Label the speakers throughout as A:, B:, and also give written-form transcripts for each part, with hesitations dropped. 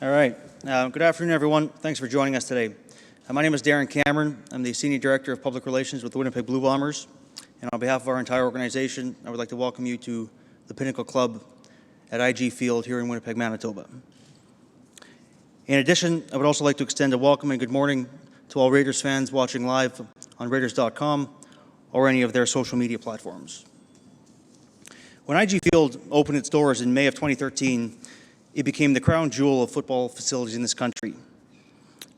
A: All right. Good afternoon, everyone. Thanks for joining us today. My name is Darren Cameron. I'm the Senior Director of Public Relations with the Winnipeg Blue Bombers. And on behalf of our entire organization, I would like to welcome you to the Pinnacle Club at IG Field here in Winnipeg, Manitoba. In addition, I would also like to extend a welcome and good morning to all Raiders fans watching live on Raiders.com or any of their social media platforms. When IG Field opened its doors in May of 2013, it became the crown jewel of football facilities in this country.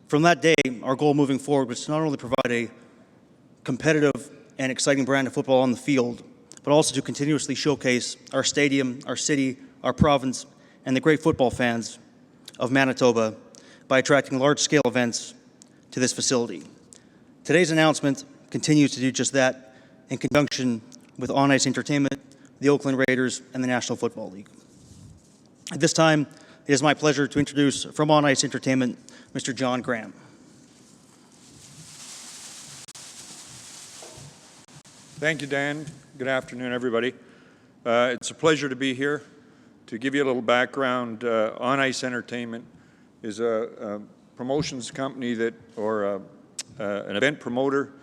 A: From that day, our goal moving forward was to not only provide a competitive and exciting brand of football on the field, but also to continuously showcase our stadium, our city, our province, and the great football fans of Manitoba by attracting large-scale events to this facility. Today's announcement continues to do just that in conjunction with on-ice entertainment, the Oakland Raiders, and the National Football League. At this time, it is my pleasure to introduce from On Ice Entertainment, Mr. John Graham.
B: Thank you, Dan. Good afternoon, everybody. It's a pleasure to be here. To give you a little background, On Ice Entertainment is a promotions company an event promoter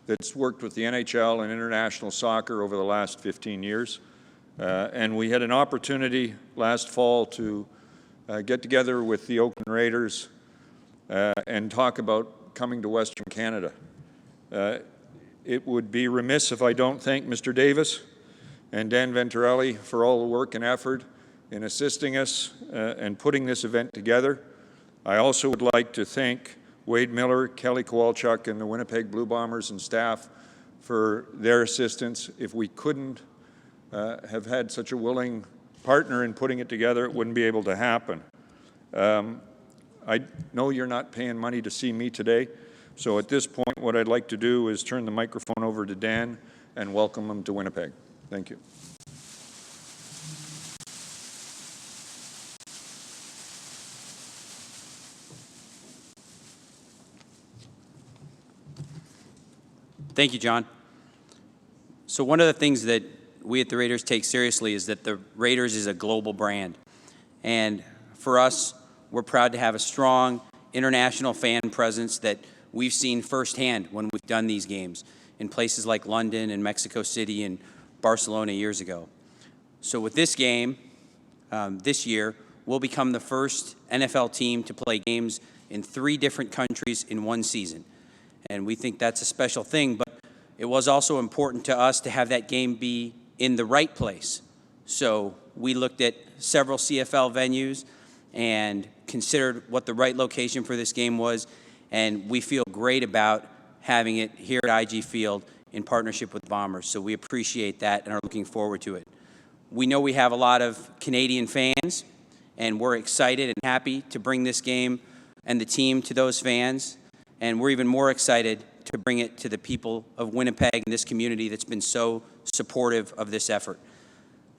B: that's worked with the NHL and international soccer over the last 15 years. And we had an opportunity last fall to get together with the Oakland Raiders and talk about coming to Western Canada. It would be remiss if I don't thank Mr. Davis and Dan Venturelli for all the work and effort in assisting us and putting this event together. I also would like to thank Wade Miller, Kelly Kowalchuk, and the Winnipeg Blue Bombers and staff for their assistance. If we couldn't have had such a willing partner in putting it together, it wouldn't be able to happen. I know you're not paying money to see me today, so at this point what I'd like to do is turn the microphone over to Dan and welcome him to Winnipeg. Thank you.
C: Thank you, John. So one of the things that we at the Raiders take seriously is that the Raiders is a global brand. And for us, we're proud to have a strong international fan presence that we've seen firsthand when we've done these games in places like London and Mexico City and Barcelona years ago. So with this game, this year, we'll become the first NFL team to play games in 3 different countries in one season. And we think that's a special thing, but it was also important to us to have that game be in the right place. So we looked at several CFL venues and considered what the right location for this game was, and we feel great about having it here at IG Field in partnership with Bombers. So we appreciate that and are looking forward to it. We know we have a lot of Canadian fans, and we're excited and happy to bring this game and the team to those fans, and we're even more excited to bring it to the people of Winnipeg and this community that's been so supportive of this effort.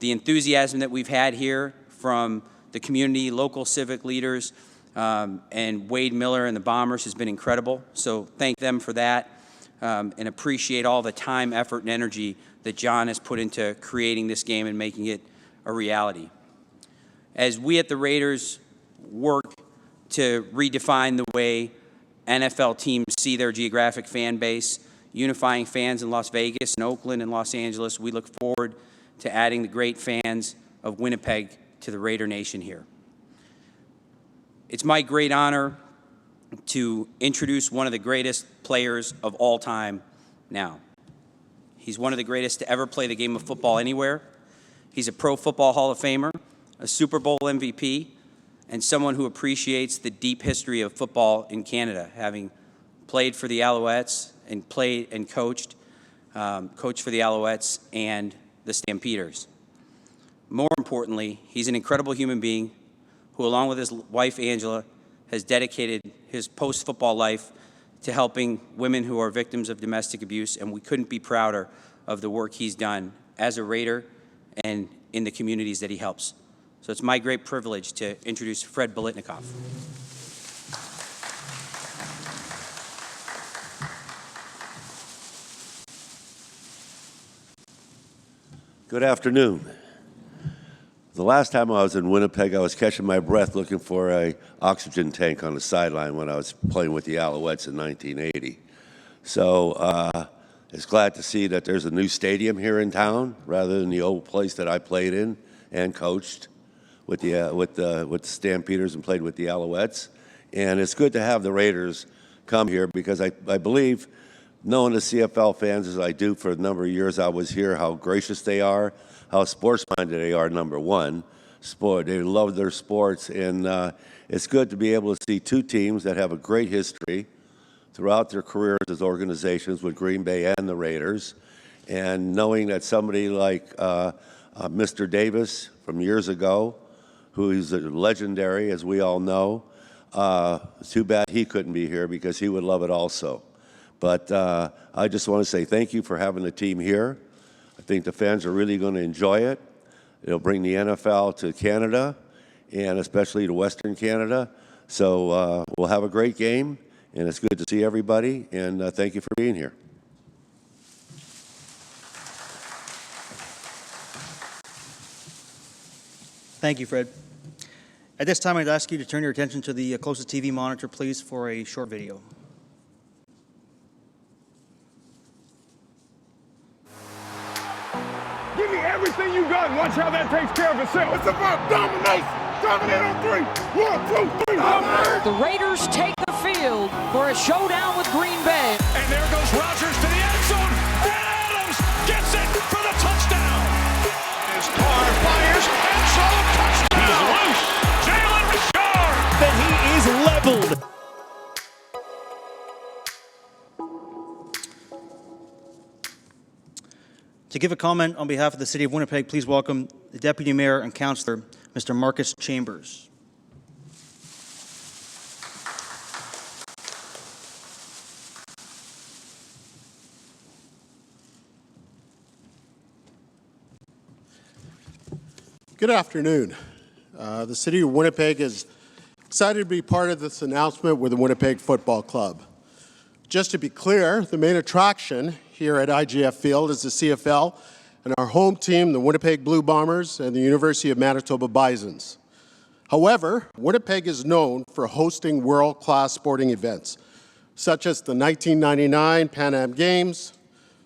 C: The enthusiasm that we've had here from the community, local civic leaders, and Wade Miller and the Bombers has been incredible. So thank them for that and appreciate all the time, effort, and energy that John has put into creating this game and making it a reality. As we at the Raiders work to redefine the way NFL teams see their geographic fan base, unifying fans in Las Vegas and Oakland and Los Angeles, we look forward to adding the great fans of Winnipeg to the Raider Nation here. It's my great honor to introduce one of the greatest players of all time now. He's one of the greatest to ever play the game of football anywhere. He's a Pro Football Hall of Famer, a Super Bowl MVP, and someone who appreciates the deep history of football in Canada, having played for the Alouettes and played and coached for the Alouettes and the Stampeders. More importantly, he's an incredible human being who, along with his wife, Angela, has dedicated his post-football life to helping women who are victims of domestic abuse, and we couldn't be prouder of the work he's done as a Raider and in the communities that he helps. So it's my great privilege to introduce Fred Biletnikoff.
D: Good afternoon. The last time I was in Winnipeg, I was catching my breath looking for a oxygen tank on the sideline when I was playing with the Alouettes in 1980. So it's glad to see that there's a new stadium here in town rather than the old place that I played in and coached with the Stampeders and played with the Alouettes. And it's good to have the Raiders come here because I believe, knowing the CFL fans as I do for a number of years I was here, how gracious they are, how sports-minded they are, number one. They love their sports, and it's good to be able to see two teams that have a great history throughout their careers as organizations with Green Bay and the Raiders, and knowing that somebody like Mr. Davis from years ago, who is legendary, as we all know, it's too bad he couldn't be here because he would love it also. But I just want to say thank you for having the team here. I think the fans are really going to enjoy it. It'll bring the NFL to Canada, and especially to Western Canada. So we'll have a great game, and it's good to see everybody, and thank you for being here.
A: Thank you, Fred. At this time, I'd ask you to turn your attention to the closest TV monitor, please, for a short video.
E: Give me everything you got and watch how that takes care of itself. It's about domination. Dominate on three. 1, 2, 3. Dominate.
F: The Raiders take the field for a showdown with Green Bay.
G: And there goes Rodgers to the end zone. And Adams gets it for the touchdown. His car fires, and so touchdown. He's loose. Jalen Richard.
H: That he is leveled.
A: To give a comment on behalf of the City of Winnipeg, please welcome the Deputy Mayor and Councillor, Mr. Marcus Chambers.
I: Good afternoon. The City of Winnipeg is excited to be part of this announcement with the Winnipeg Football Club. Just to be clear, the main attraction here at IGF Field is the CFL and our home team, the Winnipeg Blue Bombers and the University of Manitoba Bisons. However, Winnipeg is known for hosting world-class sporting events, such as the 1999 Pan Am Games,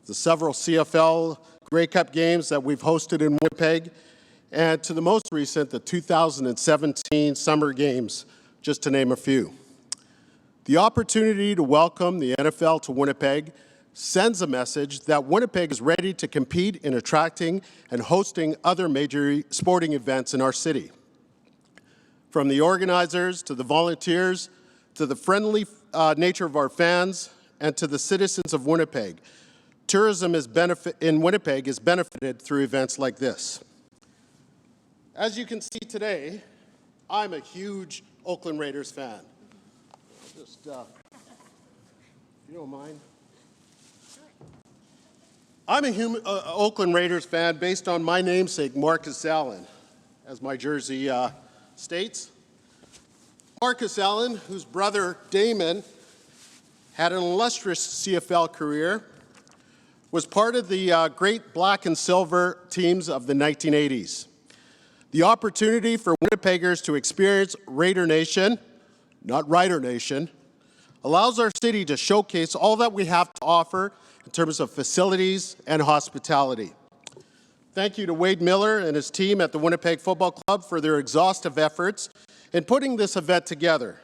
I: the several CFL Grey Cup games that we've hosted in Winnipeg, and to the most recent, the 2017 Summer Games, just to name a few. The opportunity to welcome the NFL to Winnipeg sends a message that Winnipeg is ready to compete in attracting and hosting other major sporting events in our city. From the organizers to the volunteers to the friendly nature of our fans and to the citizens of Winnipeg, tourism in Winnipeg is benefited through events like this. As you can see today, I'm a huge Oakland Raiders fan. Just, if you don't mind. I'm a Oakland Raiders fan based on my namesake, Marcus Allen, as my jersey states. Marcus Allen, whose brother Damon had an illustrious CFL career, was part of the great black and silver teams of the 1980s. The opportunity for Winnipeggers to experience Raider Nation, not Rider Nation, allows our city to showcase all that we have to offer in terms of facilities and hospitality. Thank you to Wade Miller and his team at the Winnipeg Football Club for their exhaustive efforts in putting this event together.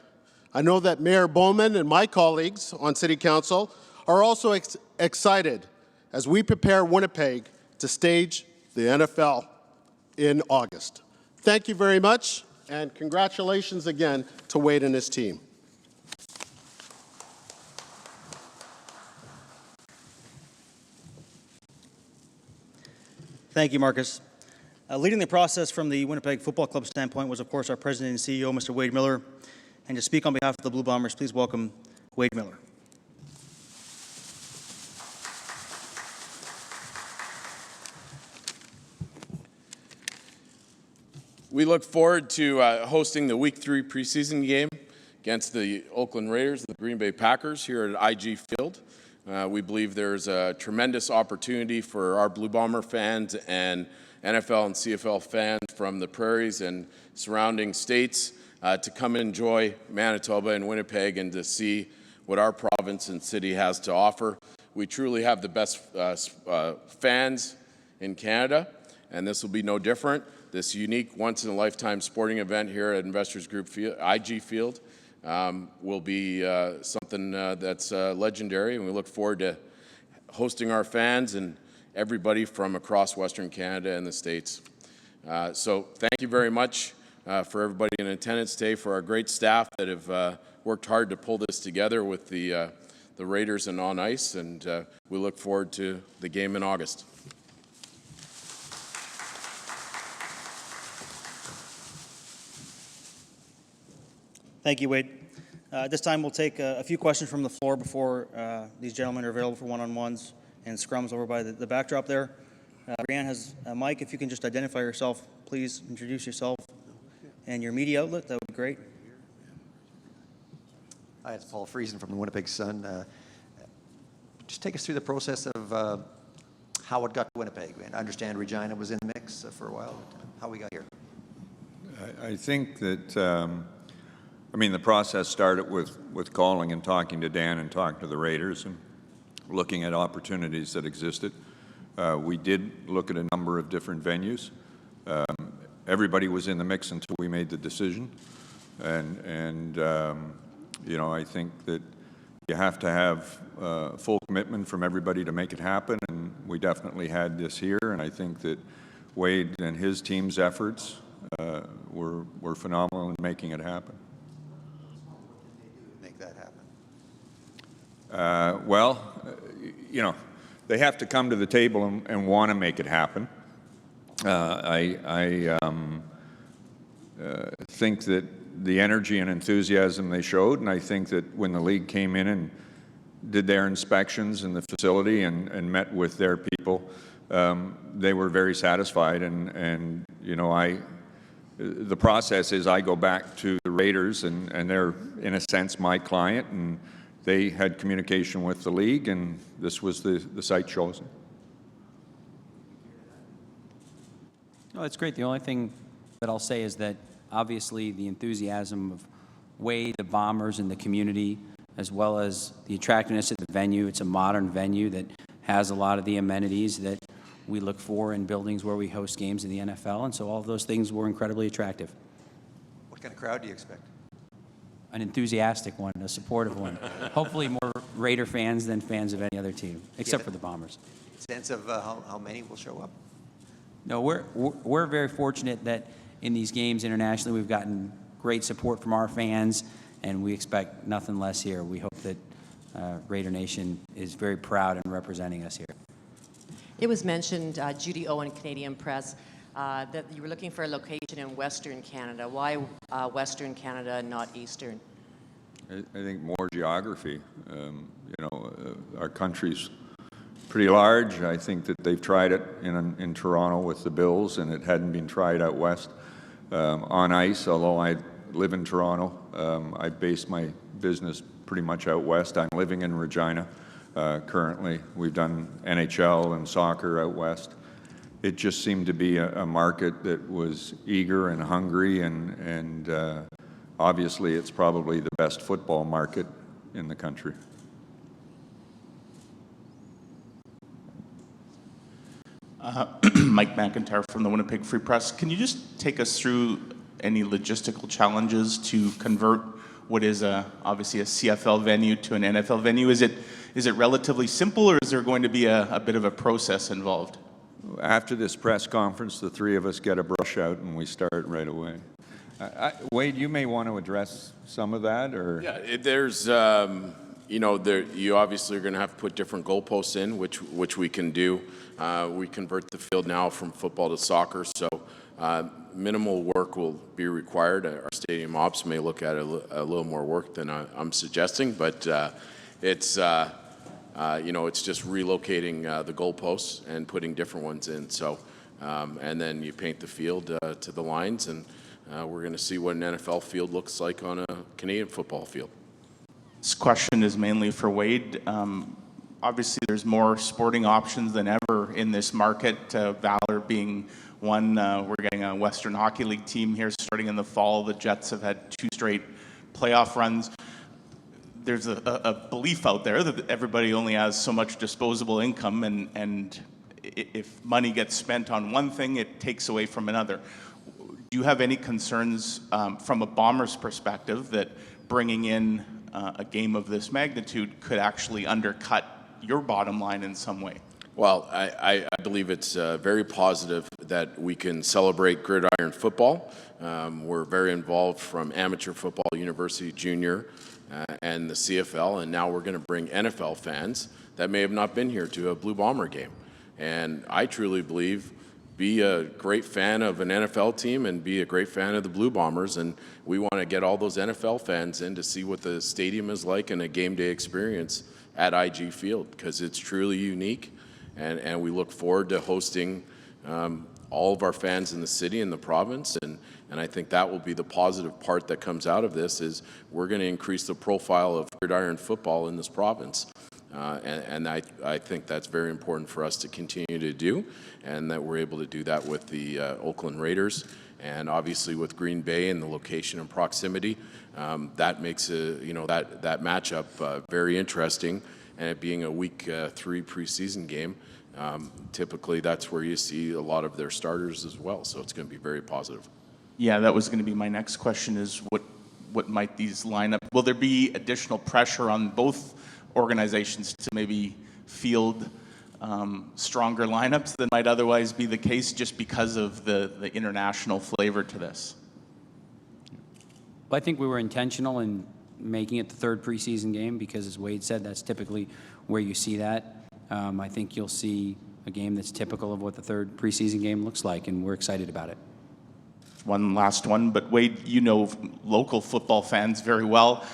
I: I know that Mayor Bowman and my colleagues on City Council are also excited as we prepare Winnipeg to stage the NFL in August. Thank you very much, and congratulations again to Wade and his team.
A: Thank you, Marcus. Leading the process from the Winnipeg Football Club standpoint was, of course, our President and CEO, Mr. Wade Miller. And to speak on behalf of the Blue Bombers, please welcome Wade Miller.
J: We look forward to hosting the Week 3 preseason game against the Oakland Raiders and the Green Bay Packers here at IG Field. We believe there's a tremendous opportunity for our Blue Bomber fans and NFL and CFL fans from the prairies and surrounding states to come and enjoy Manitoba and Winnipeg and to see what our province and city has to offer. We truly have the best fans in Canada, and this will be no different. This unique once-in-a-lifetime sporting event here at Investors Group IG Field will be something that's legendary, and we look forward to hosting our fans and everybody from across Western Canada and the States. So thank you very much for everybody in attendance today, for our great staff that have worked hard to pull this together with the Raiders and on ice, and we look forward to the game in August.
A: Thank you, Wade. This time we'll take a few questions from the floor before these gentlemen are available for one-on-ones and scrums over by the backdrop there. Brianne has a mic. If you can just identify yourself, please introduce yourself and your media outlet, that would be great.
K: Hi, it's Paul Friesen from the Winnipeg Sun. Just take us through the process of how it got to Winnipeg. I understand Regina was in the mix for a while. How we got here?
B: I think that, the process started with calling and talking to Dan and talking to the Raiders and looking at opportunities that existed. We did look at a number of different venues. Everybody was in the mix until we made the decision. I think that you have to have full commitment from everybody to make it happen, and we definitely had this here, and I think that Wade and his team's efforts were phenomenal in making it happen.
K: Make that happen?
B: They have to come to the table and want to make it happen. I think that the energy and enthusiasm they showed, and I think that when the league came in and did their inspections in the facility and met with their people, they were very satisfied. The process is I go back to the Raiders, and they're, in a sense, my client, and they had communication with the league, and this was the site chosen.
C: No, that's great. The only thing that I'll say is that obviously the enthusiasm of Wade, the Bombers, and the community, as well as the attractiveness of the venue. It's a modern venue that has a lot of the amenities that we look for in buildings where we host games in the NFL, and so all of those things were incredibly attractive.
K: What kind of crowd do you expect?
C: An enthusiastic one, a supportive one. Hopefully more Raider fans than fans of any other team, except for the Bombers.
K: Sense of how many will show up?
C: No, we're very fortunate that in these games internationally we've gotten great support from our fans, and we expect nothing less here. We hope that Raider Nation is very proud in representing us here.
L: It was mentioned, Judy Owen, Canadian Press, that you were looking for a location in Western Canada. Why Western Canada and not Eastern?
B: I think more geography. Our country's pretty large. I think that they've tried it in Toronto with the Bills, and it hadn't been tried out west on ice, although I live in Toronto. I base my business pretty much out west. I'm living in Regina currently. We've done NHL and soccer out west. It just seemed to be a market that was eager and hungry, and obviously it's probably the best football market in the country.
M: Mike McIntyre from the Winnipeg Free Press. Can you just take us through any logistical challenges to convert what is obviously a CFL venue to an NFL venue? Is it relatively simple, or is there going to be a bit of a process involved?
B: After this press conference, the three of us get a brush out and we start right away. Wade, you may want to address some of that, or
J: yeah, there's you obviously are going to have to put different goalposts in, which we can do. We convert the field now from football to soccer, so minimal work will be required. Our stadium ops may look at a little more work than I'm suggesting, but it's just relocating the goalposts and putting different ones in. So, and then you paint the field to the lines, and we're going to see what an NFL field looks like on a Canadian football field.
M: This question is mainly for Wade. Obviously, there's more sporting options than ever in this market, Valor being One, we're getting a Western Hockey League team here starting in the fall. The Jets have had 2 straight playoff runs. There's a belief out there that everybody only has so much disposable income, and if money gets spent on one thing, it takes away from another. Do you have any concerns from a Bombers perspective that bringing in a game of this magnitude could actually undercut your bottom line in some way?
J: Well, I believe it's very positive that we can celebrate gridiron football. We're very involved from amateur football, university, junior, and the CFL, and now we're going to bring NFL fans that may have not been here to a Blue Bomber game. And I truly believe, be a great fan of an NFL team and be a great fan of the Blue Bombers, and we want to get all those NFL fans in to see what the stadium is like and a game day experience at IG Field, because it's truly unique, and we look forward to hosting all of our fans in the city and the province, and I think that will be the positive part that comes out of this, is we're going to increase the profile of gridiron football in this province. And I think that's very important for us to continue to do, and that we're able to do that with the Oakland Raiders, and obviously with Green Bay and the location and proximity. That makes that matchup very interesting, and it being a week 3 preseason game, typically that's where you see a lot of their starters as well, so it's going to be very positive.
M: Yeah, that was going to be my next question, is what might these line up? Will there be additional pressure on both organizations to maybe field stronger lineups than might otherwise be the case, just because of the international flavor to this?
C: Well, I think we were intentional in making it the 3rd preseason game because, as Wade said, that's typically where you see that. I think you'll see a game that's typical of what the 3rd preseason game looks like, and we're excited about it.
M: One last one, but Wade, you know local football fans very well.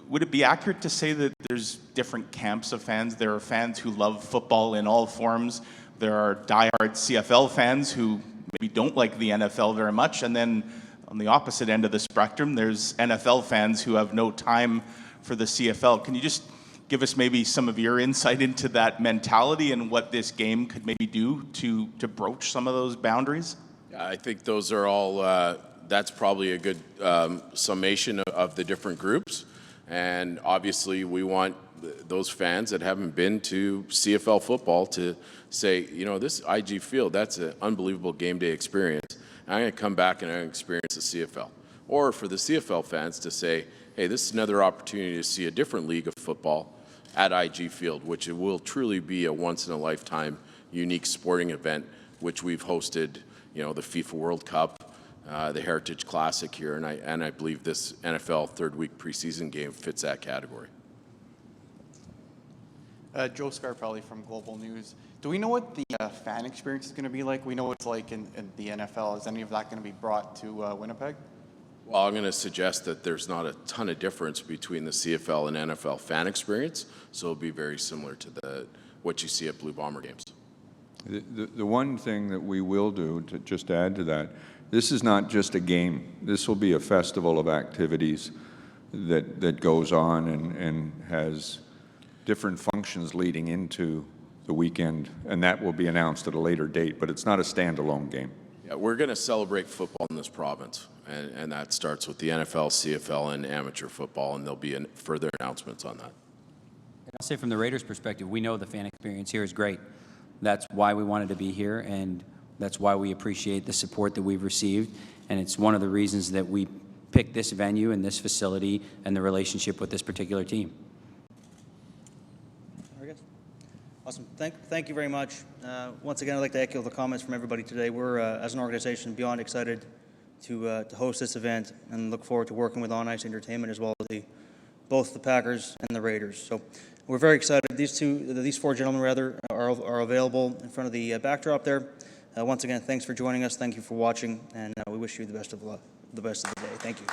M: Would it be accurate to say that there's different camps of fans? There are fans who love football in all forms. There are diehard CFL fans who maybe don't like the NFL very much. And then on the opposite end of the spectrum, there's NFL fans who have no time for the CFL. Can you just give us maybe some of your insight into that mentality and what this game could maybe do to broach some of those boundaries?
J: I think those are all, that's probably a good summation of the different groups. And obviously we want those fans that haven't been to CFL football to say, this IG Field, that's an unbelievable game day experience. I'm going to come back and experience the CFL. Or for the CFL fans to say, hey, this is another opportunity to see a different league of football at IG Field, which it will truly be a once-in-a-lifetime unique sporting event, which we've hosted, the FIFA World Cup, the Heritage Classic here, and I believe this NFL 3rd week preseason game fits that category.
N: Joe Scarpelli from Global News. Do we know what the fan experience is going to be like? We know what it's like in the NFL. Is any of that going to be brought to Winnipeg?
J: Well, I'm going to suggest that there's not a ton of difference between the CFL and NFL fan experience, so it'll be very similar to what you see at Blue Bomber games.
B: The one thing that we will do, to just add to that, this is not just a game. This will be a festival of activities that goes on and has different functions leading into the weekend, and that will be announced at a later date, but it's not a standalone game.
J: Yeah, we're going to celebrate football in this province, and that starts with the NFL, CFL, and amateur football, and there'll be further announcements on that.
C: And I'll say from the Raiders' perspective, we know the fan experience here is great. That's why we wanted to be here, and that's why we appreciate the support that we've received, and it's one of the reasons that we picked this venue and this facility and the relationship with this particular team.
A: Awesome. Thank you very much. Once again, I'd like to echo the comments from everybody today. We're, as an organization, beyond excited to host this event and look forward to working with On Ice Entertainment as well as both the Packers and the Raiders. So we're very excited. These 4 gentlemen, rather, are available in front of the backdrop there. Once again, thanks for joining us. Thank you for watching, and we wish you the best of the day. Thank you.